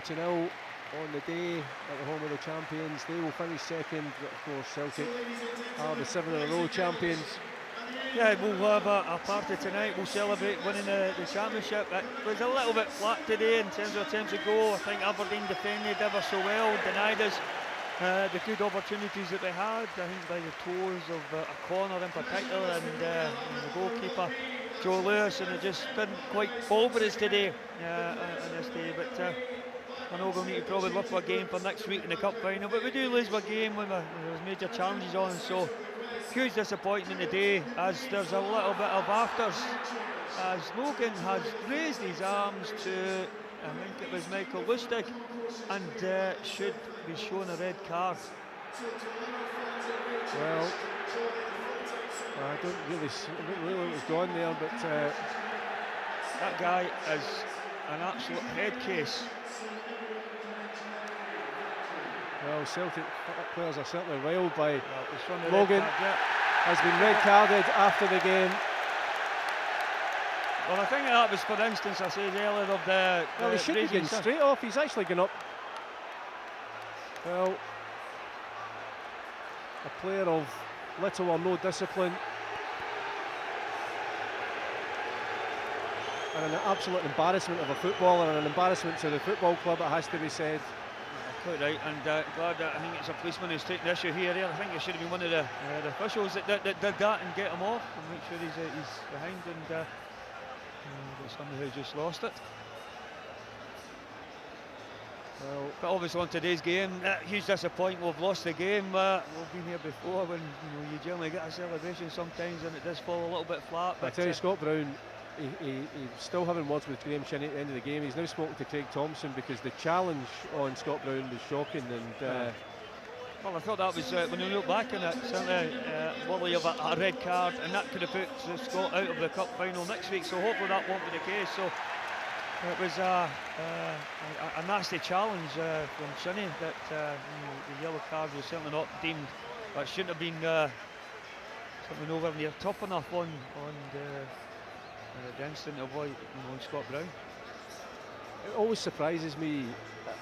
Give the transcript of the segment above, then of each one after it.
1-0 on the day at the home of the champions. They will finish second, but of course Celtic are the 7 in a row champions. Yeah, we'll have a party tonight. We'll celebrate winning the championship. It was a little bit flat today in terms of attempts to go. I think Aberdeen defended ever so well, denied us the good opportunities that they had. I think by the toes of a corner in particular, and the goalkeeper Joe Lewis, and it just didn't quite fall for us today on this day. But I know we'll need to probably look for a game for next week in the cup final. But we do lose a game when there's major challenges on, so huge disappointment today, as there's a little bit of afters, as Logan has raised his arms to, I think it was Michael Lustig, and should be shown a red card. Well, I don't really know what was gone there, but that guy is an absolute head case. Well, Celtic players are certainly riled by Logan. Has been red carded after the game. Well, I think that was, for instance, I said earlier, of the well, he should be getting straight off. He's actually gone up. Well, a player of little or no discipline, and an absolute embarrassment of a footballer, and an embarrassment to the football club, it has to be said. Quite right, and glad that I think it's a policeman who's taken the issue here. I think it should have been one of the officials that did that and get him off and make sure he's behind, and but somebody who just lost it. Well, but obviously on today's game, huge disappointment. We've lost the game. We've been here before when you generally get a celebration sometimes, and it does fall a little bit flat. But I tell you, Scott Brown, he's still having words with Graham Shinney at the end of the game. He's now spoken to Craig Thompson because the challenge on Scott Brown was shocking. And well, I thought that was, when you look back on it, certainly worthy of a red card, and that could have put Scott out of the cup final next week. So hopefully that won't be the case. So it was a nasty challenge from Shinney. That the yellow card was certainly not deemed. But it shouldn't have been something over near top enough on the instant of Scott Brown. It always surprises me,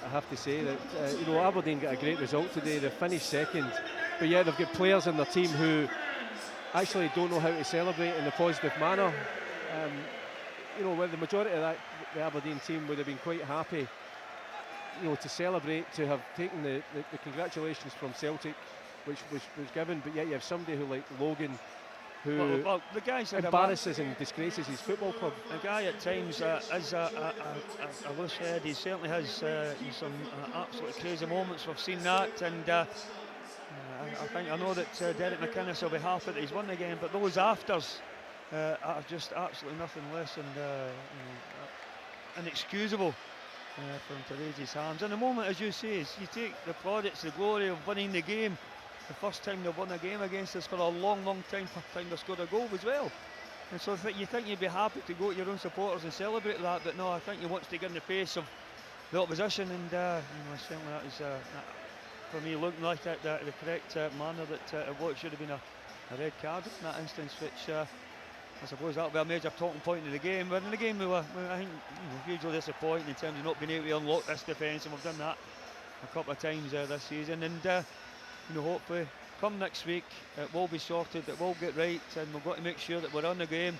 I have to say, that Aberdeen got a great result today. They finished second, but yet they've got players in their team who actually don't know how to celebrate in a positive manner. Where the majority of the Aberdeen team would have been quite happy, to celebrate, to have taken the congratulations from Celtic, which was given. But yet you have somebody who, like Logan, who the guy embarrasses and disgraces his football club. The guy at times is a loose head. He certainly has some absolutely crazy moments. We've seen that, and I know that Derek McInnes will be happy that he's won the game, but those afters are just absolutely nothing less than inexcusable from to raise his hands. And the moment, as you say, is you take the plaudits, the glory of winning the game. The first time they've won a game against us for a long, long time, first time they scored a goal as well. And so you think you'd be happy to go to your own supporters and celebrate that, but no, I think you want to get in the face of the opposition, and certainly that is, for me, looking like the correct manner that what should have been a red card in that instance, which I suppose that'll be a major talking point in the game. But in the game we were, I think, hugely disappointed in terms of not being able to unlock this defence, and we've done that a couple of times this season, and hopefully come next week it will be sorted, it will get right, and we've got to make sure that we're on the game.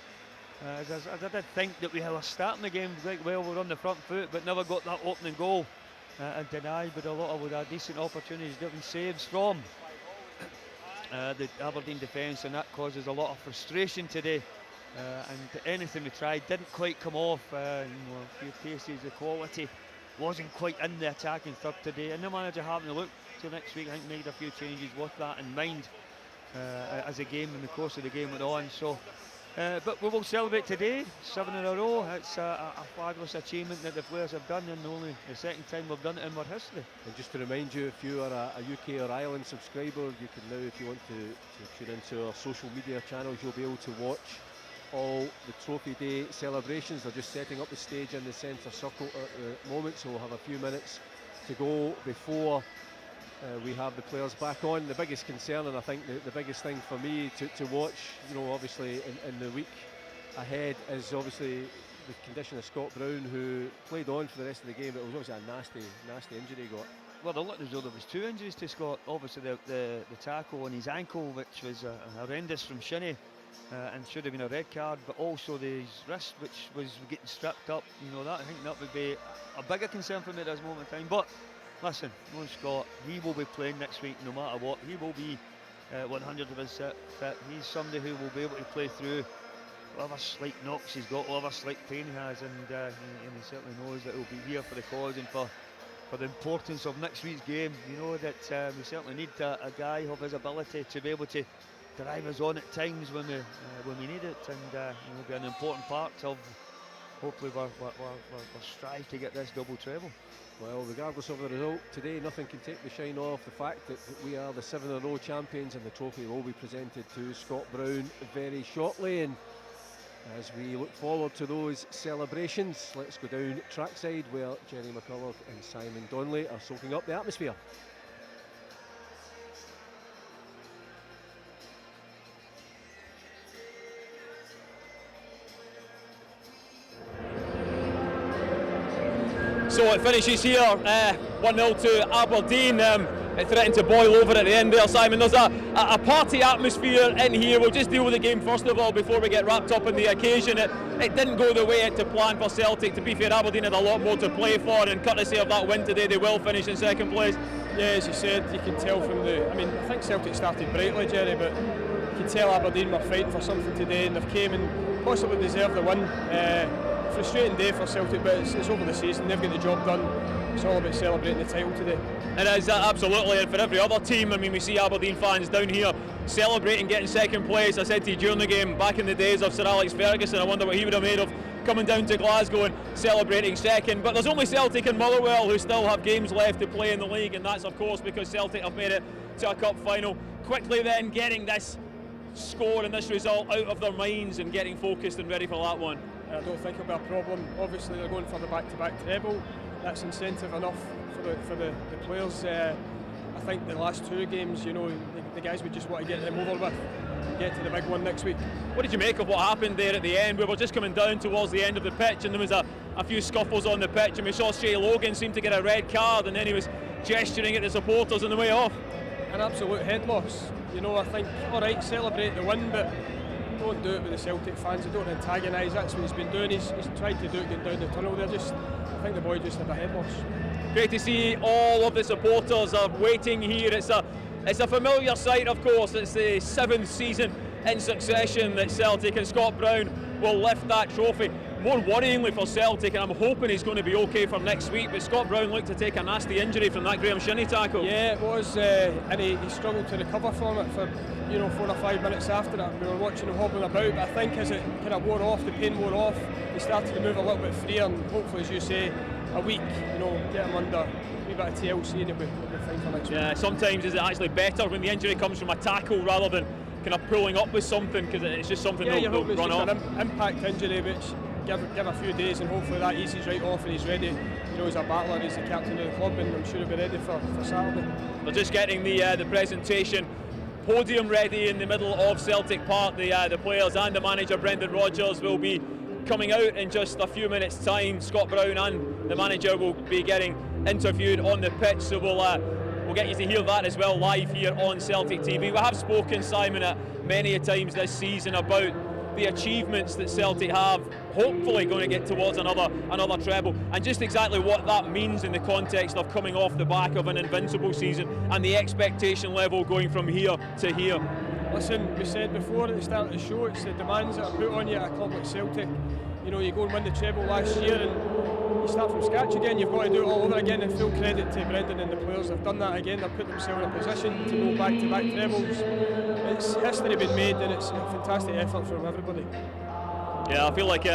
As I did think that we were starting the game quite well, we're on the front foot, but never got that opening goal and denied with a lot of decent opportunities, different saves from the Aberdeen defence, and that causes a lot of frustration today. And anything we tried didn't quite come off. A few paces, the quality wasn't quite in the attacking third today, and the manager having to look to next week, I think, made a few changes with that in mind as the game, in the course of the game went on. So but we will celebrate today, 7 in a row. It's a fabulous achievement that the players have done, and only the second time we've done it in our history. And just to remind you, if you are a UK or Ireland subscriber, you can now, if you want to tune into our social media channels, you'll be able to watch all the Trophy Day celebrations. They're just setting up the stage in the centre circle at the moment, so we'll have a few minutes to go before we have the players back on. The biggest concern, and I think the biggest thing for me to watch, obviously in the week ahead, is obviously the condition of Scott Brown, who played on for the rest of the game, but it was obviously a nasty injury he got. Well, there was 2 injuries to Scott. Obviously, the tackle on his ankle, which was horrendous from Shinnie, and should have been a red card. But also his wrist, which was getting strapped up. You know, I think that would be a bigger concern for me at this moment in time. But listen, no Scott, he will be playing next week no matter what. He will be 100% fit. He's somebody who will be able to play through whatever slight knocks he's got, whatever slight pain he has, and he certainly knows that he'll be here for the cause and for the importance of next week's game. You know that we certainly need a guy of his ability to be able to drive us on at times when we need it, and will be an important part of hopefully we're strive to get this double treble. Well, regardless of the result today, nothing can take the shine off the fact that we are the 7-in-a-row champions, and the trophy will be presented to Scott Brown very shortly. And as we look forward to those celebrations, let's go down trackside where Jerry McCulloch and Simon Donnelly are soaking up the atmosphere. So it finishes here, 1-0 to Aberdeen. It threatened to boil over at the end there, Simon. There's a party atmosphere in here. We'll just deal with the game first of all before we get wrapped up in the occasion. It didn't go the way it to plan for Celtic. To be fair, Aberdeen had a lot more to play for, and courtesy of that win today, they will finish in second place. Yeah, as you said, you can tell from I think Celtic started brightly, Jerry, but you can tell Aberdeen were fighting for something today, and they've came and possibly deserved the win. Frustrating day for Celtic, but it's over the season. They've got the job done. It's all about celebrating the title today. It is, absolutely, and for every other team, I mean, we see Aberdeen fans down here celebrating getting second place. I said to you during the game, back in the days of Sir Alex Ferguson, I wonder what he would have made of coming down to Glasgow and celebrating second. But there's only Celtic and Motherwell who still have games left to play in the league, and that's of course because Celtic have made it to a cup final. Quickly then getting this score and this result out of their minds and getting focused and ready for that one. I don't think it'll be a problem. Obviously they're going for the back-to-back treble. That's incentive enough for the players. I think the last 2 games, you know, the guys would just want to get them over with and get to the big one next week. What did you make of what happened there at the end? We were just coming down towards the end of the pitch, and there was a few scuffles on the pitch, and we saw Shay Logan seem to get a red card, and then he was gesturing at the supporters on the way off. An absolute head loss. You know, I think, alright, celebrate the win, but don't do it with the Celtic fans. They don't antagonise. That's what he's been doing. He's tried to do it going down the tunnel. I think the boy just had a head loss. Great to see all of the supporters are waiting here. It's a familiar sight, of course. It's the 7th season in succession that Celtic and Scott Brown will lift that trophy. More worryingly for Celtic, and I'm hoping he's going to be okay for next week, but Scott Brown looked to take a nasty injury from that Graham Shinnie tackle. Yeah, it was, and he struggled to recover from it for 4 or 5 minutes after that. We were watching him hobbling about, but I think as it kind of wore off, the pain wore off, he started to move a little bit freer, and hopefully, as you say, a week, get him under a wee bit of TLC and he'll be fine for next week. Yeah, sometimes is it actually better when the injury comes from a tackle rather than kind of pulling up with something, because it's just something that'll run off. An impact injury, which give a few days and hopefully that eases right off and he's ready. He's a battler, he's the captain of the club, and I'm sure he'll be ready for Saturday. They're just getting the presentation podium ready in the middle of Celtic Park. The players and the manager Brendan Rodgers will be coming out in just a few minutes' time. Scott Brown and the manager will be getting interviewed on the pitch, so we'll get you to hear that as well live here on Celtic TV. We have spoken, Simon, at many a times this season about the achievements that Celtic have, hopefully going to get towards another treble, and just exactly what that means in the context of coming off the back of an invincible season and the expectation level going from here to here. Listen, we said before at the start of the show, it's the demands that are put on you at a club like Celtic. You go and win the treble last year and you start from scratch again. You've got to do it all over again, and full credit to Brendan and the players. They've done that again. They've put themselves in a position to go back-to-back trebles. It's history been made, and it's a fantastic effort from everybody. Yeah, I feel like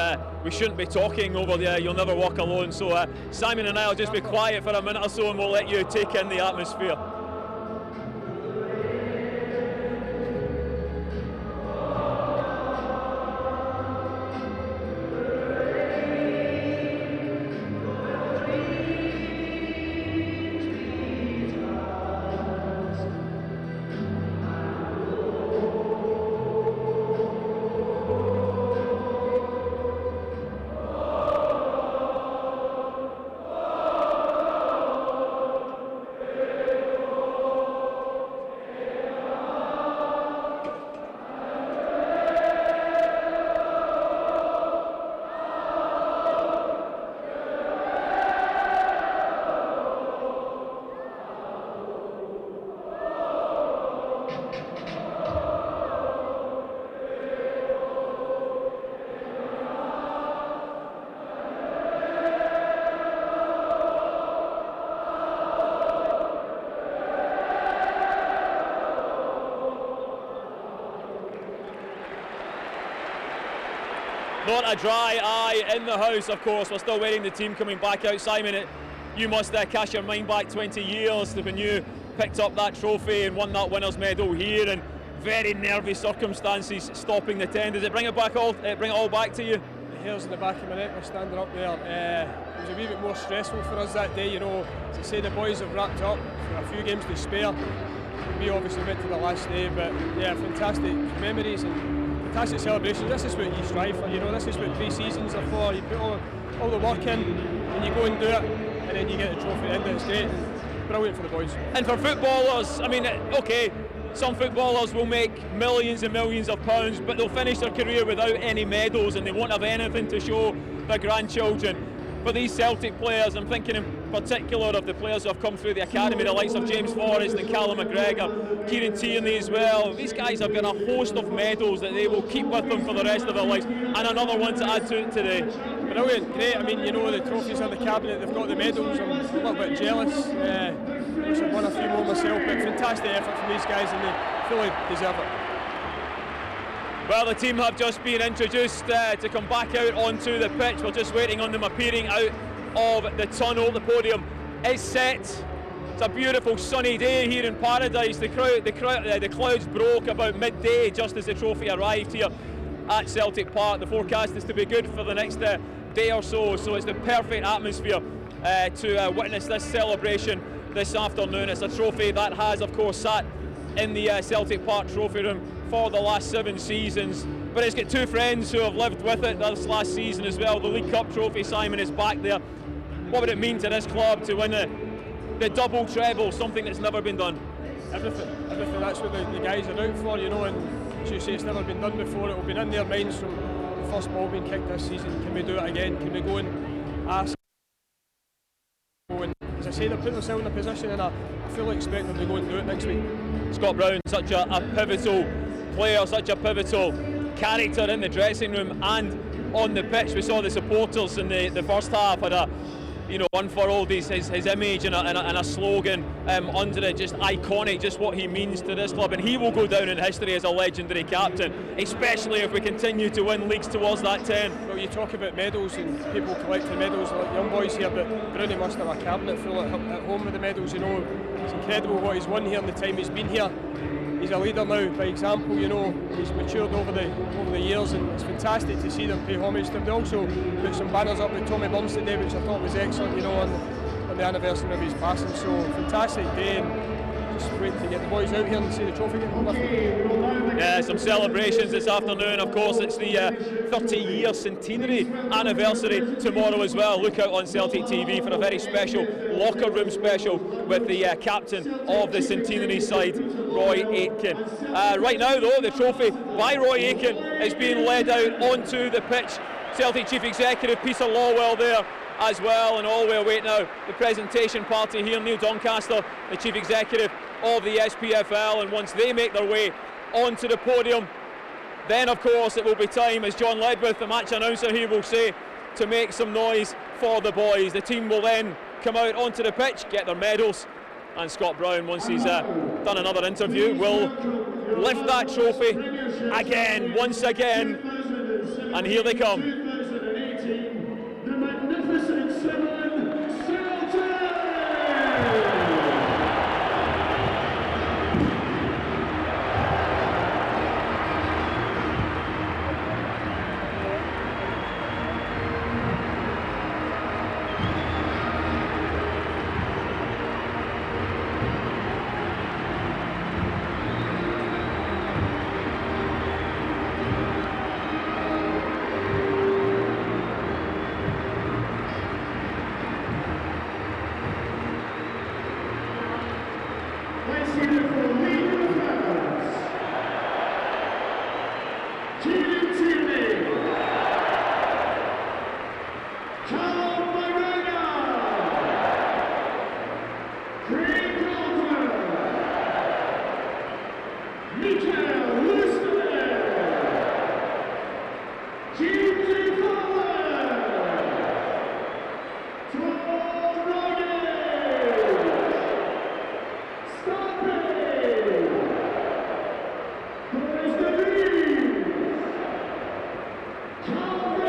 we shouldn't be talking over the You'll Never Walk Alone, so Simon and I will just be quiet for a minute or so and we'll let you take in the atmosphere. Not a dry eye in the house, of course. We're still waiting the team coming back out. Simon, you must cast your mind back 20 years to when you picked up that trophy and won that winners' medal here, and very nervy circumstances stopping the 10. Does it bring it all back to you? The hairs in the back of my neck were standing up there. It was a wee bit more stressful for us that day, you know. As I say, the boys have wrapped up for a few games to spare. We obviously went to the last day, but yeah, fantastic memories and fantastic celebrations. This is what you strive for, you know. This is what pre-seasons are for. You put all the work in and you go and do it, and then you get the trophy at the end. It's great. Brilliant for the boys. And for footballers, I mean, okay, some footballers will make millions and millions of pounds, but they'll finish their career without any medals and they won't have anything to show their grandchildren. For these Celtic players, I'm thinking in particular of the players who have come through the academy, the likes of James Forrest and Callum McGregor, Kieran Tierney as well. These guys have got a host of medals that they will keep with them for the rest of their lives, and another one to add to it today. Brilliant, great. I mean, you know, the trophies in the cabinet, they've got the medals. I'm a little bit jealous. I wish I'd won a few more myself, but fantastic effort from these guys and they fully deserve it. Well, the team have just been introduced to come back out onto the pitch. We're just waiting on them appearing out of the tunnel. The podium is set. It's a beautiful sunny day here in Paradise. The clouds broke about midday just as the trophy arrived here at Celtic Park. The forecast is to be good for the next day or so, so it's the perfect atmosphere to witness this celebration this afternoon. It's a trophy that has, of course, sat in the Celtic Park trophy room for the last 7 seasons, but it's got 2 friends who have lived with it this last season as well. The League Cup trophy, Simon, is back there. What would it mean to this club to win the double treble, something that's never been done? Everything, that's what the guys are out for, you know, and as you say, it's never been done before. It will be in their minds from the first ball being kicked this season. Can we do it again? Can we go and ask? And as I say, they're putting themselves in a position, and I fully expect them to go and do it next week. Scott Brown, such a pivotal player, such a pivotal character in the dressing room and on the pitch. We saw the supporters in the first half had a, you know, unfurled his image and a slogan under it, just iconic, just what he means to this club, and he will go down in history as a legendary captain, especially if we continue to win leagues towards that 10. Well, you talk about medals and people collecting medals like young boys here, but Brownie must have a cabinet full at home with the medals, you know. It's incredible what he's won here in the time he's been here. He's a leader now by example, you know. He's matured over the years, and it's fantastic to see them pay homage to him. They also put some banners up with Tommy Burns today, which I thought was excellent, you know, on the anniversary of his passing. So fantastic day, and just waiting to get the boys out here and see the trophy get lifted. Yeah, some celebrations this afternoon. Of course, it's the 30-year centenary anniversary tomorrow as well. Look out on Celtic TV for a very special locker room special with the captain of the centenary side, Roy Aitken. Right now, though, the trophy by Roy Aitken is being led out onto the pitch. Celtic Chief Executive Peter Lawwell there as well, and all we're waiting now, the presentation party here. Neil Doncaster, the Chief Executive of the SPFL, and once they make their way onto the podium, then of course it will be time, as John Ledwith, the match announcer here, will say, to make some noise for the boys. The team will then come out onto the pitch, get their medals, and Scott Brown, once he's done another interview, will lift that trophy again, once again, and here they come. Come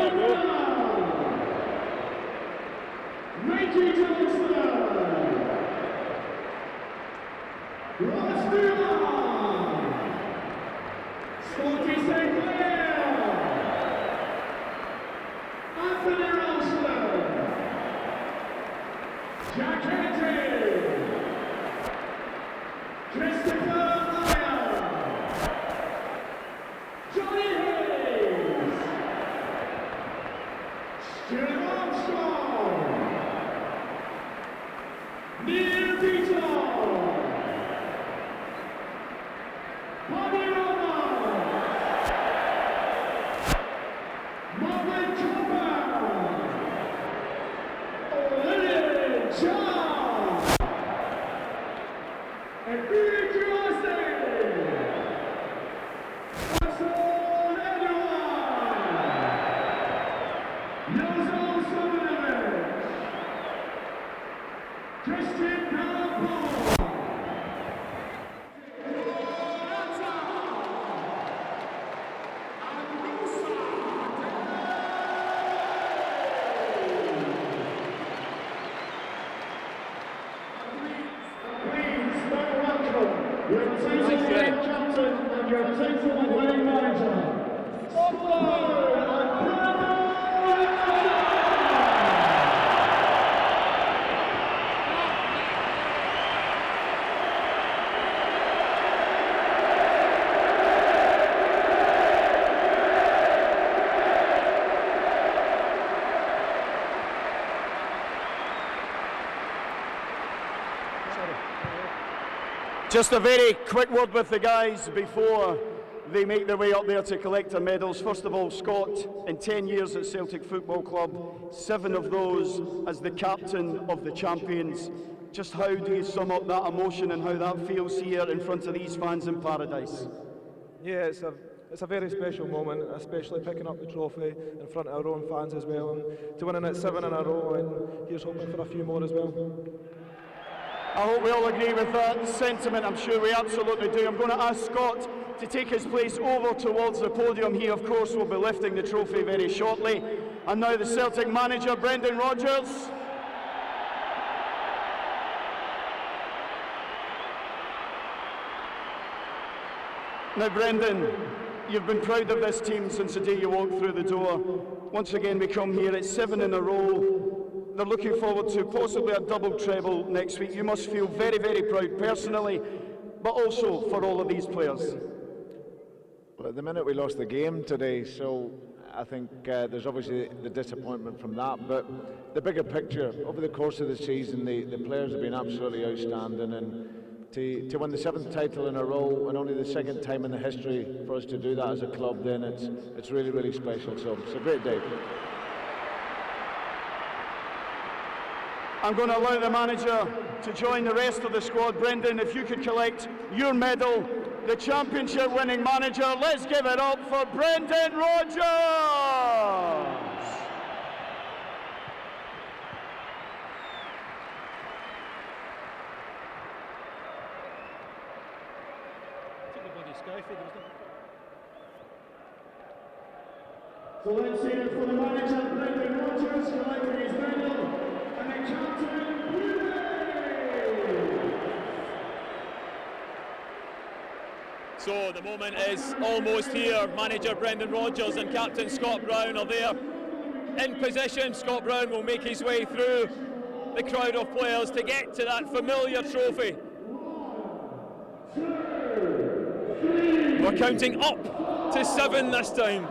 Just a very quick word with the guys before they make their way up there to collect their medals. First of all, Scott, in 10 years at Celtic Football Club, 7 of those as the captain of the champions. Just how do you sum up that emotion and how that feels here in front of these fans in paradise? Yeah, it's a very special moment, especially picking up the trophy in front of our own fans as well, and to winning it 7 in a row, and here's hoping for a few more as well. I hope we all agree with that sentiment. I'm sure we absolutely do. I'm going to ask Scott to take his place over towards the podium. He, of course, will be lifting the trophy very shortly. And now the Celtic manager, Brendan Rodgers. Now, Brendan, you've been proud of this team since the day you walked through the door. Once again, we come here, it's 7 in a row. They're looking forward to possibly a double treble next week. You must feel very, very proud personally, but also for all of these players. Well, at the minute we lost the game today, so I think there's obviously the disappointment from that, but the bigger picture, over the course of the season, the players have been absolutely outstanding, and to win the 7th title in a row, and only the 2nd time in the history for us to do that as a club, then it's really, really special, so it's a great day. I'm going to allow the manager to join the rest of the squad. Brendan, if you could collect your medal, the championship winning manager, let's give it up for Brendan Rodgers! So let's hear it for the manager, Brendan Rodgers, collecting his medal. So the moment is almost here. Manager Brendan Rodgers and captain Scott Brown are there in position. Scott Brown will make his way through the crowd of players to get to that familiar trophy. We're counting up to 7 this time.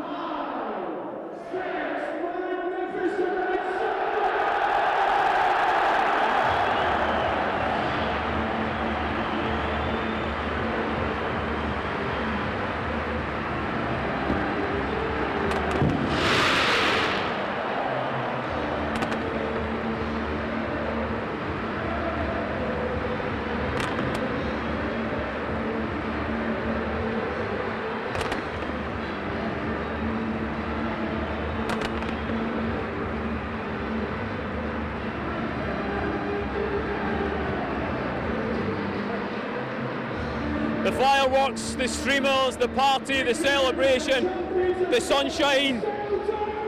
The fireworks, the streamers, the party, the celebration, the sunshine.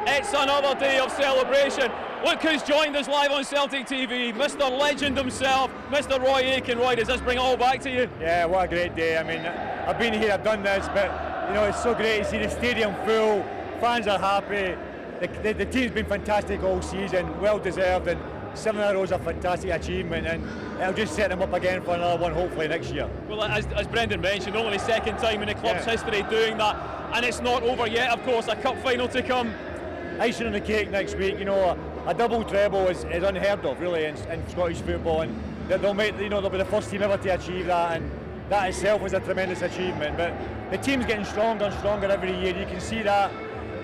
It's another day of celebration. Look who's joined us live on Celtic TV, Mr. Legend himself, Mr. Roy Aitken. Roy, does this bring it all back to you? Yeah, what a great day. I mean, I've been here, I've done this, but you know, it's so great to see the stadium full, fans are happy, the team's been fantastic all season, well deserved, and 7 in a row is a fantastic achievement, and it'll just set them up again for another one hopefully next year. Well, as Brendan mentioned, only the second time in the club's history doing that, and it's not over yet, of course, a cup final to come. Icing on the cake next week, you know, a double treble is unheard of really in Scottish football, and they'll make, you know, they'll be the first team ever to achieve that, and that itself is a tremendous achievement. But the team's getting stronger and stronger every year. You can see that.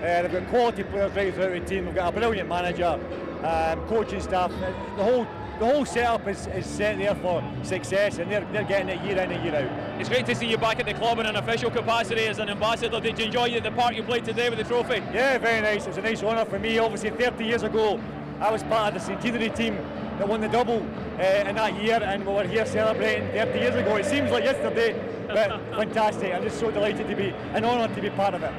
They've got quality players right throughout the team. They've got a brilliant manager, coaching staff. The whole setup is set there for success, and they're getting it year in and year out. It's great to see you back at the club in an official capacity as an ambassador. Did you enjoy the part you played today with the trophy? Yeah, very nice. It's a nice honour for me. Obviously 30 years ago I was part of the centenary team that won the double in that year, and we were here celebrating 30 years ago. It seems like yesterday, but fantastic. I'm just so delighted to be, an honour to be part of it.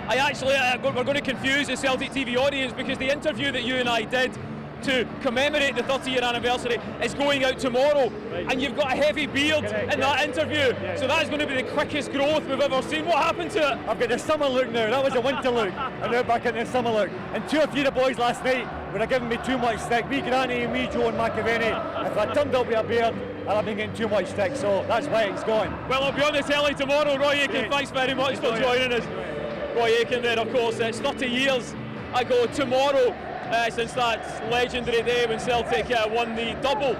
I actually, we're going to confuse the Celtic TV audience, because the interview that you and I did to commemorate the 30-year anniversary is going out tomorrow, and you've got a heavy beard in that interview, so that's going to be the quickest growth we've ever seen. What happened to it? I've got the summer look now. That was a winter look, and now back in the summer look. And 2 or 3 of the boys last night would have given me too much stick. Me Granny and me Joe and McAvenny. If I turned up with a beard, I'd have been getting too much stick, so that's why it's going. Well, I'll be on the telly tomorrow. Roy Aitken, thanks very much for joining us. Roy Aitken there, of course. It's 30 years ago tomorrow since that legendary day when Celtic won the double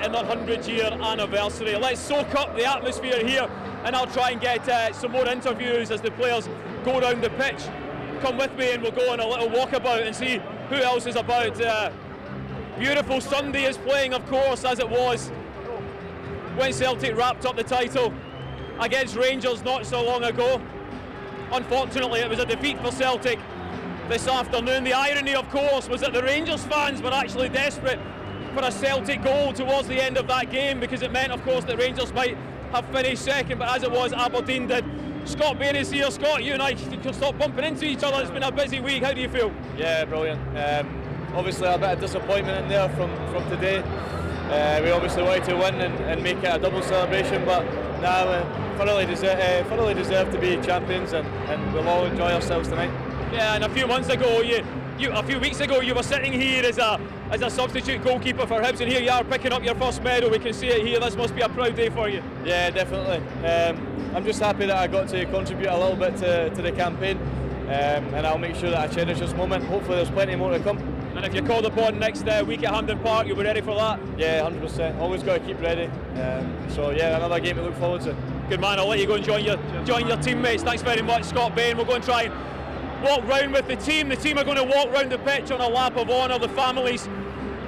in their 100-year anniversary. Let's soak up the atmosphere here, and I'll try and get some more interviews as the players go around the pitch. Come with me and we'll go on a little walkabout and see who else is about. Beautiful Sunday is playing, of course, as it was when Celtic wrapped up the title against Rangers not so long ago. Unfortunately, it was a defeat for Celtic this afternoon. The irony, of course, was that the Rangers fans were actually desperate for a Celtic goal towards the end of that game, because it meant, of course, that Rangers might have finished second, but as it was, Aberdeen did. Scott Bain is here. Scott, you and I can stop bumping into each other. It's been a busy week. How do you feel? Yeah, brilliant. Obviously a bit of disappointment in there from today. We obviously wanted to win and make it a double celebration, but now we thoroughly deserve to be champions, and we'll all enjoy ourselves tonight. Yeah, and a few weeks ago, you were sitting here as a substitute goalkeeper for Hibs, and here you are picking up your first medal. We can see it here. This must be a proud day for you. Yeah, definitely. I'm just happy that I got to contribute a little bit to the campaign, and I'll make sure that I cherish this moment. Hopefully there's plenty more to come. And if you're called upon next week at Hampden Park, you'll be ready for that? Yeah, 100%. Always got to keep ready. So yeah, another game to look forward to. Good man, I'll let you go and join your teammates. Thanks very much, Scott Bain. We'll go and try and walk round with the team. The team are going to walk round the pitch on a lap of honour. The families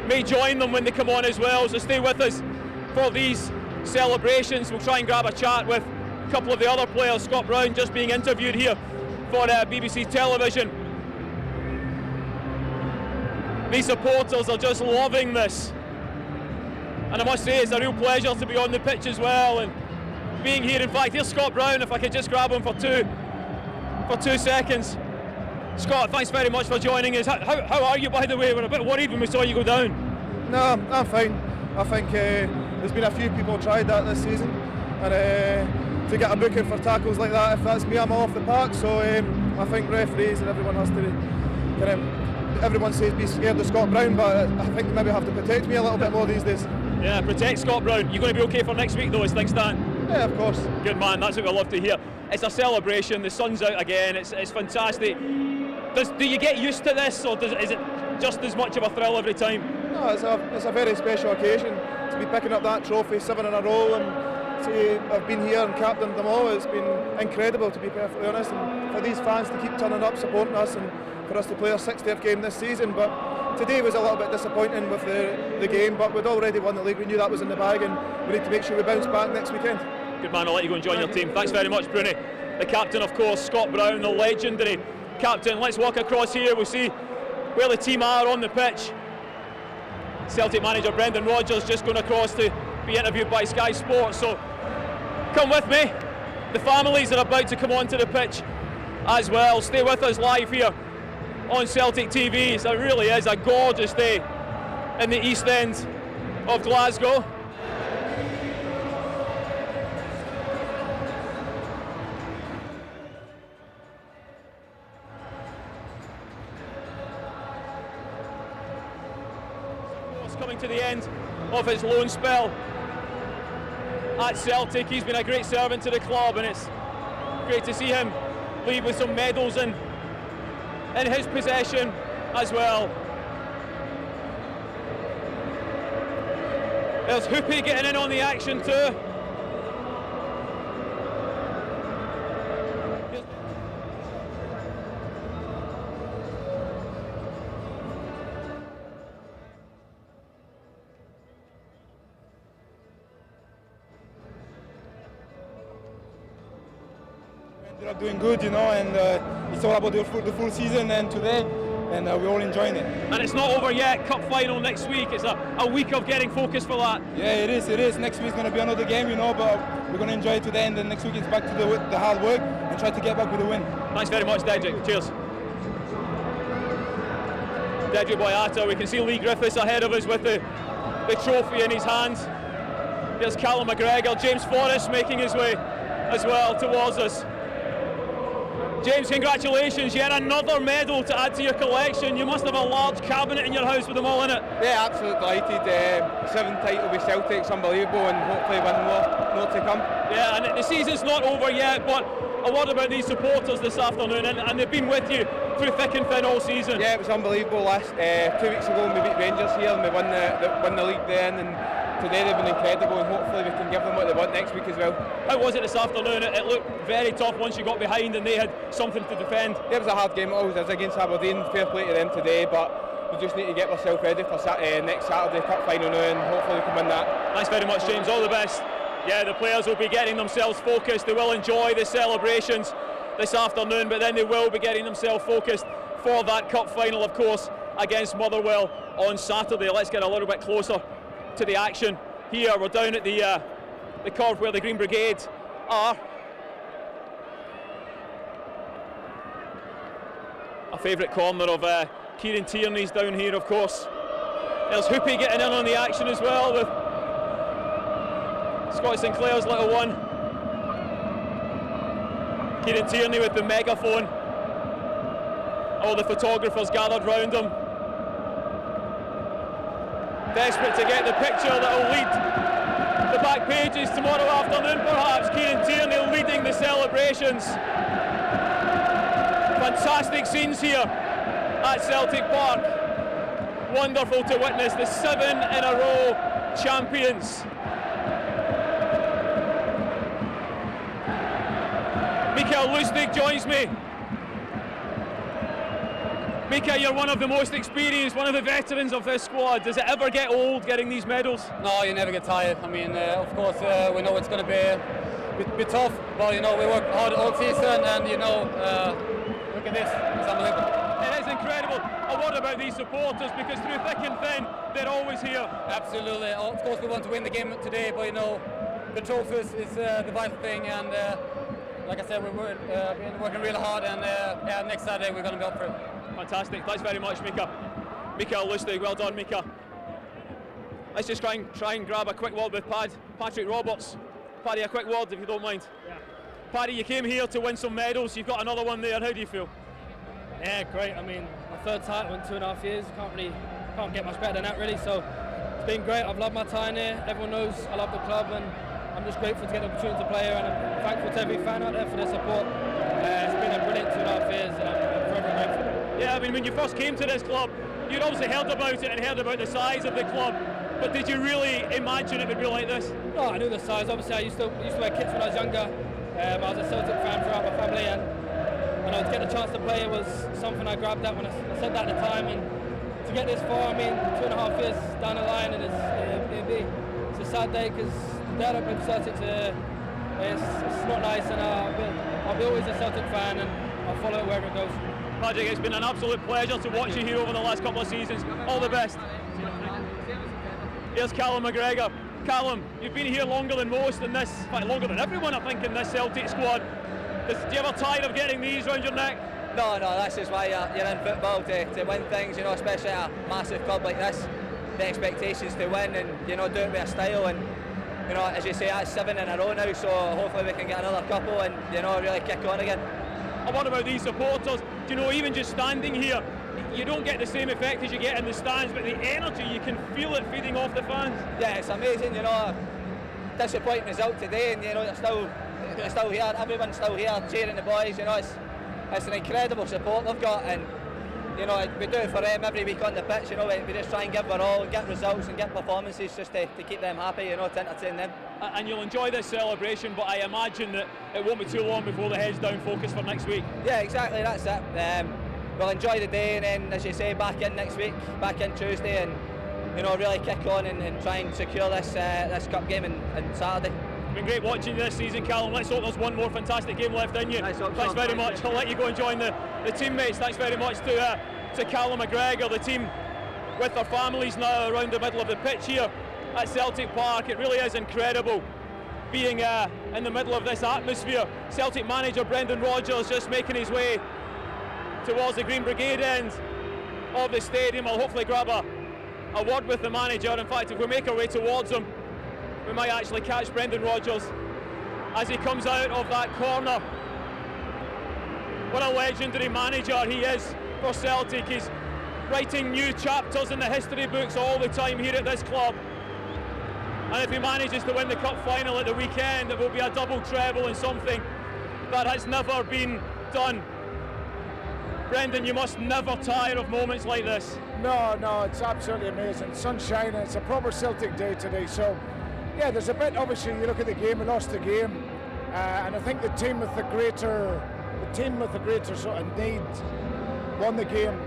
may join them when they come on as well, so stay with us for these celebrations. We'll try and grab a chat with a couple of the other players. Scott Brown just being interviewed here for BBC television. These supporters are just loving this, and I must say it's a real pleasure to be on the pitch as well and being here. In fact, here's Scott Brown, if I could just grab him for two seconds. Scott, thanks very much for joining us. How are you, by the way? We're a bit worried when we saw you go down. No, I'm fine. I think there's been a few people tried that this season, and to get a booking for tackles like that, if that's me, I'm off the park. So I think referees and everyone has to everyone says be scared of Scott Brown, but I think they maybe have to protect me a little bit more these days. Yeah, protect Scott Brown. You're going to be okay for next week though, as things stand? Yeah, of course. Good man, that's what we love to hear. It's a celebration, the sun's out again, it's fantastic. Do you get used to this, or is it just as much of a thrill every time? No, it's a very special occasion to be picking up that trophy 7 in a row, and see, I've been here and captained them all. It's been incredible, to be perfectly honest, and for these fans to keep turning up, supporting us, and for us to play our 60th game this season. But today was a little bit disappointing with the game, but we'd already won the league. We knew that was in the bag, and we need to make sure we bounce back next weekend. Good man, I'll let you go and join your team. Thanks very much, Bruni. The captain, of course, Scott Brown, the legendary captain. Let's walk across here. We'll see where the team are on the pitch. Celtic manager Brendan Rodgers just going across to be interviewed by Sky Sports, so come with me. The families are about to come onto the pitch as well. Stay with us live here on Celtic TV. So it really is a gorgeous day in the East End of Glasgow. Coming to the end of his loan spell at Celtic. He's been a great servant to the club, and it's great to see him leave with some medals in his possession as well. There's Hoopy getting in on the action too. Ended up doing good, you know, and it's all about the full season and today, and we're all enjoying it. And it's not over yet. Cup final next week. It's a week of getting focused for that. Yeah, it is. Next week's going to be another game, you know, but we're going to enjoy it today, and then next week it's back to the hard work and try to get back with a win. Thanks very much, Dedrick. Cheers. Dedrick Boyata. We can see Lee Griffiths ahead of us with the trophy in his hands. There's Callum McGregor. James Forrest making his way as well towards us. James, congratulations, yet another medal to add to your collection. You must have a large cabinet in your house with them all in it. Yeah, absolutely delighted. 7th title with Celtic, it's unbelievable, and hopefully one more to come. Yeah, and the season's not over yet, but a word about these supporters this afternoon, and they've been with you through thick and thin all season. Yeah, it was unbelievable. 2 weeks ago we beat Rangers here and we won the league then, and today they've been incredible, and hopefully we can give them what they want next week as well. How was it this afternoon? It looked very tough once you got behind and they had something to defend. Yeah, it was a hard game. It always is against Aberdeen. Fair play to them today, but we just need to get ourselves ready for next Saturday cup final now, and hopefully we can win that. Thanks very much, James. All the best. Yeah, the players will be getting themselves focused. They will enjoy the celebrations this afternoon, but then they will be getting themselves focused for that cup final, of course, against Motherwell on Saturday. Let's get a little bit closer to the action here. We're down at the curve where the Green Brigade are. A favourite corner of Kieran Tierney's down here, of course. There's Hoopy getting in on the action as well with Scott Sinclair's little one. Kieran Tierney with the megaphone. All the photographers gathered round him, desperate to get the picture that will lead the back pages tomorrow afternoon, perhaps. Kieran Tierney leading the celebrations. Fantastic scenes here at Celtic Park. Wonderful to witness the 7 in a row champions. Mikael Lustig joins me. Mika, you're one of the most experienced, one of the veterans of this squad. Does it ever get old getting these medals? No, you never get tired. I mean, of course, we know it's going to be tough, but you know, we work hard all season, and you know, look at this, it's unbelievable. It is incredible. A word about these supporters, because through thick and thin, they're always here. Absolutely. Of course, we want to win the game today, but you know, the trophies is the vital thing, and like I said, we've been working really hard, and yeah, next Saturday we're going to be up for it. Fantastic. Thanks very much, Mika. Mikael Lustig, well done, Mika. Let's just try and grab a quick word with Patrick Roberts. Paddy, a quick word if you don't mind. Yeah. Paddy, you came here to win some medals. You've got another one there. How do you feel? Yeah, great. I mean, my 3rd title in 2.5 years. Can't get much better than that, really. So it's been great. I've loved my time here. Everyone knows I love the club, and I'm just grateful to get the opportunity to play here, and I'm thankful to every fan out there for their support. It's been a brilliant 2.5 years, and I'm forever grateful. Yeah, I mean, when you first came to this club, you'd obviously heard about it and heard about the size of the club, but did you really imagine it would be like this? No, I knew the size. Obviously, I used to wear kits when I was younger. I was a Celtic fan throughout my family, and you know, to get the chance to play was something I grabbed at when I said that at the time. And to get this far, I mean, 2.5 years down the line, and it's a sad day, because the day I don't play for Celtic, it's not nice, and I'll be always a Celtic fan, and I'll follow it wherever it goes. Patrick, it's been an absolute pleasure to watch you here over the last couple of seasons. All the best. Here's Callum McGregor. Callum, you've been here longer than most in this, in fact longer than everyone I think in this Celtic squad. Do you ever tire of getting these round your neck? No, that's just why you're in football, to win things, you know, especially at a massive club like this. The expectations to win and, you know, do it with a style, and, you know, as you say, that's 7 in a row now, so hopefully we can get another couple and, you know, really kick on again. And what about these supporters? Do you know, even just standing here, you don't get the same effect as you get in the stands, but the energy, you can feel it feeding off the fans. Yeah, it's amazing, you know. Disappointing result today, and, you know, they're still here, everyone's still here cheering the boys, you know. It's an incredible support they've got, and, you know, we do it for them every week on the pitch, you know. We just try and give our all and get results and get performances just to keep them happy, you know, to entertain them. And you'll enjoy this celebration, but I imagine that it won't be too long before the head's down focus for next week. Yeah, exactly, that's it. We'll enjoy the day, and then, as you say, back in next week, back in Tuesday, and, you know, really kick on and try and secure this cup game on Saturday. It's been great watching you this season, Callum. Let's hope there's one more fantastic game left in you. Thanks very much. I'll let you go and join the teammates. Thanks very much to Callum McGregor, the team with their families now around the middle of the pitch here at Celtic Park. It really is incredible being in the middle of this atmosphere. Celtic manager Brendan Rodgers just making his way towards the Green Brigade end of the stadium. I'll hopefully grab a word with the manager. In fact, if we make our way towards him, we might actually catch Brendan Rodgers as he comes out of that corner. What a legendary manager he is for Celtic. He's writing new chapters in the history books all the time here at this club. And if he manages to win the cup final at the weekend, it will be a double treble and something that has never been done. Brendan, you must never tire of moments like this. No, it's absolutely amazing. Sunshine, and it's a proper Celtic day today. So, yeah, there's a bit, obviously, you look at the game, we lost the game, and I think the team with the greater sort of need won the game.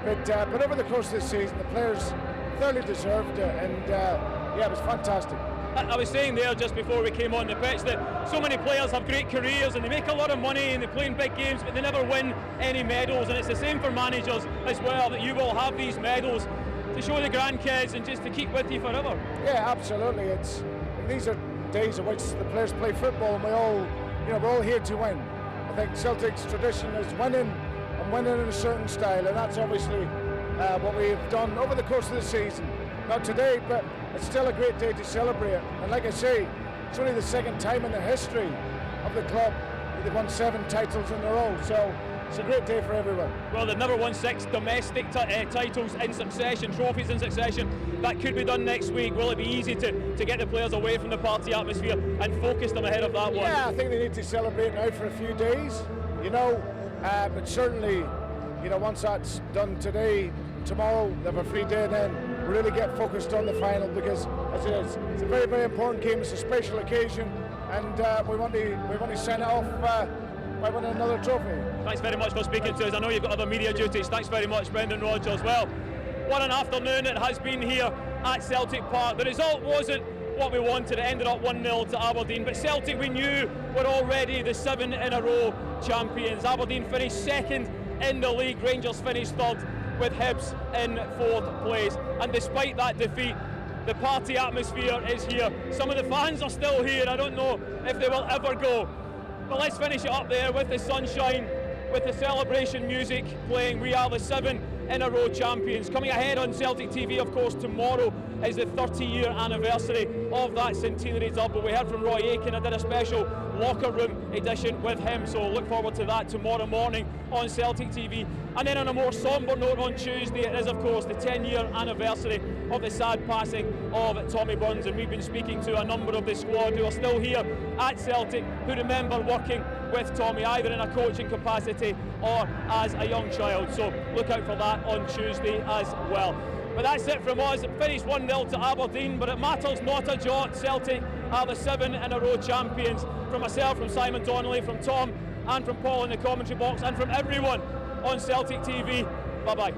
But over the course of the season, the players thoroughly deserved it, and yeah, it was fantastic. I was saying there just before we came on the pitch that so many players have great careers and they make a lot of money and they play in big games, but they never win any medals. And it's the same for managers as well, that you will have these medals to show the grandkids and just to keep with you forever. Yeah, absolutely. These are days in which the players play football, and we're all here to win. I think Celtic's tradition is winning, and winning in a certain style, and that's obviously what we've done over the course of the season. Not today, but it's still a great day to celebrate. And like I say, it's only the second time in the history of the club that they've won 7 titles in a row. So it's a great day for everyone. Well, they've never won 6 domestic titles in succession, trophies in succession. That could be done next week. Will it be easy to get the players away from the party atmosphere and focus them ahead of that one? Yeah, I think they need to celebrate now for a few days, you know. But certainly, you know, once that's done today, tomorrow they have a free day, and then really get focused on the final, because as it is, it's a very, very important game. It's a special occasion, and we want to send it off by winning another trophy. Thanks very much for speaking to us. I know you've got other media duties. Thanks very much, Brendan Rodgers. Well, what an afternoon it has been here at Celtic Park. The result wasn't what we wanted. It ended up 1-0 to Aberdeen, but Celtic, we knew, were already the 7 in a row champions. Aberdeen finished second in the league. Rangers finished third, with Hibs in 4th place. And despite that defeat, the party atmosphere is here. Some of the fans are still here. I don't know if they will ever go. But let's finish it up there with the sunshine, with the celebration music playing. We are the 7 in a row champions. Coming ahead on Celtic TV, of course, tomorrow is the 30-year anniversary of that centenary double. We heard from Roy Aitken. I did a special locker room edition with him, so look forward to that tomorrow morning on Celtic TV. And then on a more sombre note, on Tuesday, it is, of course, the 10-year anniversary of the sad passing of Tommy Burns, and we've been speaking to a number of the squad who are still here at Celtic, who remember working with Tommy either in a coaching capacity or as a young child. So look out for that on Tuesday as well. But that's it from us. It finished 1-0 to Aberdeen, but it matters not a jot. Celtic are the 7 in a row champions. From myself, from Simon Donnelly, from Tom, and from Paul in the commentary box, and from everyone on Celtic TV. Bye-bye.